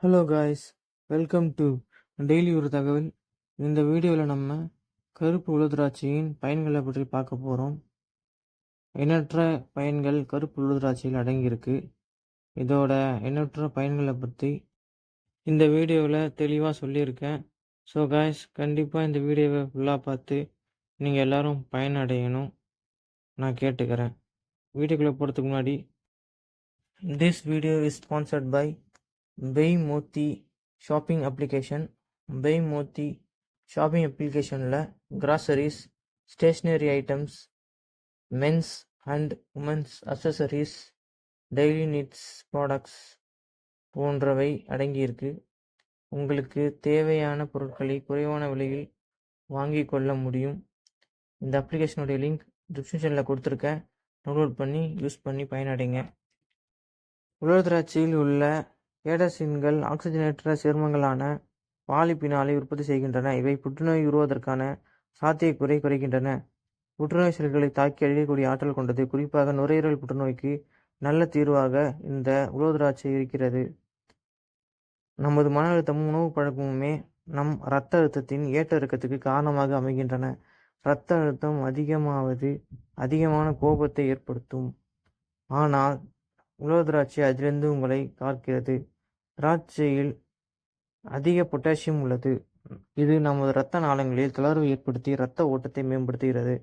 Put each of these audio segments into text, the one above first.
Hello guys, welcome to daily ஒரு தகவல். இந்த வீடியோவில் நம்ம கருப்பு உலர் பயன்களை பற்றி பார்க்க போகிறோம். எண்ணற்ற பயன்கள் கருப்பு உலர் திராட்சையில் அடங்கியிருக்கு. இதோட எண்ணற்ற பயன்களை பற்றி இந்த வீடியோவில் தெளிவாக சொல்லியிருக்கேன். ஸோ காய்ஸ், கண்டிப்பாக இந்த வீடியோவை ஃபுல்லாக பார்த்து நீங்கள் எல்லோரும் பயனடையணும் நான் கேட்டுக்கிறேன். வீடியோக்குள்ளே போகிறதுக்கு முன்னாடி, this video is sponsored by Paymothi shopping application. Paymothi shopping அப்ளிகேஷனில் groceries, stationery items, men's and women's accessories, daily needs products போன்றவை அடங்கியிருக்கு. உங்களுக்கு தேவையான பொருட்களை குறைவான விலையில் வாங்கி கொள்ள முடியும். இந்த அப்ளிகேஷனுடைய லிங்க் டிஸ்கிரிப்ஷனில் கொடுத்துருக்கேன். டவுன்லோட் பண்ணி யூஸ் பண்ணி பயனடைங்க. உலர் திராட்சையில் உள்ள ஏடசின்கள் ஆக்சிஜனேற்ற சேர்மங்களான பாலிபினாலை உற்பத்தி செய்கின்றன. இவை புற்றுநோய் உருவாவதற்கான சாத்தியக்கூறை குறைக்கின்றன. புற்றுநோய் செல்களை தாக்கி அழிக்கக்கூடிய ஆற்றல் கொண்டது. குறிப்பாக நுரையீரல் புற்றுநோய்க்கு நல்ல தீர்வாக இந்த உலர் திராட்சை இருக்கிறது. நமது மன அழுத்தமும் உணவு பழக்கமுமே நம் இரத்த அழுத்தத்தின் ஏற்ற இறக்கத்துக்கு காரணமாக அமைகின்றன. இரத்த அழுத்தம் அதிகமாவது அதிகமான கோபத்தை ஏற்படுத்தும். ஆனால் உலர் திராட்சை அதிலிருந்து உங்களை காக்கிறது. திராட்சையில் அதிக பொட்டாசியம் உள்ளது. இது நமது இரத்த நாளங்களில் தளர்வு ஏற்படுத்தி இரத்த ஓட்டத்தை மேம்படுத்துகிறது.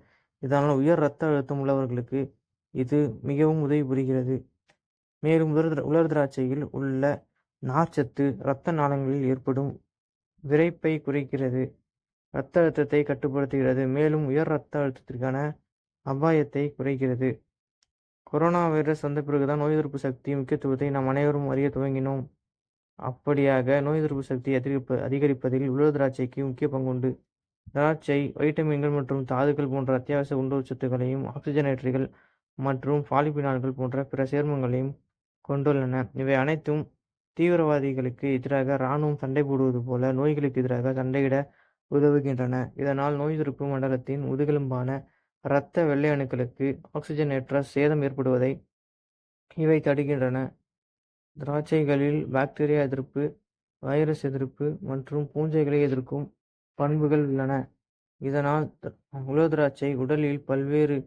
இதனால் உயர் இரத்த அழுத்தம் உள்ளவர்களுக்கு இது மிகவும் உதவி புரிகிறது. மேலும் உலர் திராட்சையில் உள்ள நார்ச்சத்து இரத்த நாளங்களில் ஏற்படும் விரைப்பை குறைக்கிறது, இரத்த அழுத்தத்தை கட்டுப்படுத்துகிறது, மேலும் உயர் இரத்த அழுத்தத்திற்கான அபாயத்தை குறைக்கிறது. கொரோனா வைரஸ் வந்த பிறகுதான் நோய் எதிர்ப்பு சக்தி முக்கியத்துவத்தை நாம் அனைவரும் அறிய துவங்கினோம். அப்படியாக நோய் எதிர்ப்பு சக்தி அதிகரிப்பதில் உலர் திராட்சைக்கு முக்கிய பங்குண்டு. திராட்சை வைட்டமின்கள் மற்றும் தாதுக்கள் போன்ற அத்தியாவசிய உணவுச்சத்துக்களையும், ஆக்சிஜனேற்றிகள் மற்றும் பாலிபினால்கள் போன்ற பிற சேர்மங்களையும் கொண்டுள்ளன. இவை அனைத்தும் தீவிரவாதிகளுக்கு எதிராக இராணுவம் சண்டை போடுவது போல நோய்களுக்கு எதிராக சண்டையிட உதவுகின்றன. இதனால் நோய் எதிர்ப்பு மண்டலத்தின் முதுகெலும்பான இரத்த வெள்ளை அணுக்களுக்கு ஆக்சிஜனேற்ற சேதம் ஏற்படுவதை இவை தடுக்கின்றன. திராட்சைகளில் பாக்டீரியா எதிர்ப்பு, வைரஸ் எதிர்ப்பு மற்றும் பூஞ்சைகளை எதிர்க்கும் பண்புகள் உள்ளன. இதனால் உலர் திராட்சை உடலில் பல்வேறு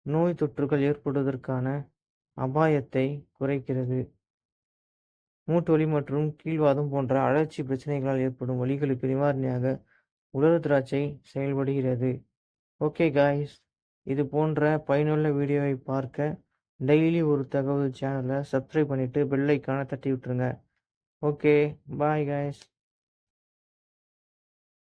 நோய் தொற்றுகள் ஏற்படுவதற்கான அபாயத்தை குறைக்கிறது. மூட்டு வலி மற்றும் கீழ்வாதம் போன்ற அழற்சி பிரச்சனைகளால் ஏற்படும் வலிகளுக்கு நிவாரணியாக உலர் திராட்சை செயல்படுகிறது. ஓகே காய்ஸ், இது போன்ற பயனுள்ள வீடியோவை பார்க்க டெய்லி ஒரு தகவல் சேனலை சப்ஸ்கிரைப் பண்ணிவிட்டு பெல் ஐக்கானை தட்டி விட்டுருங்க. Okay, bye guys.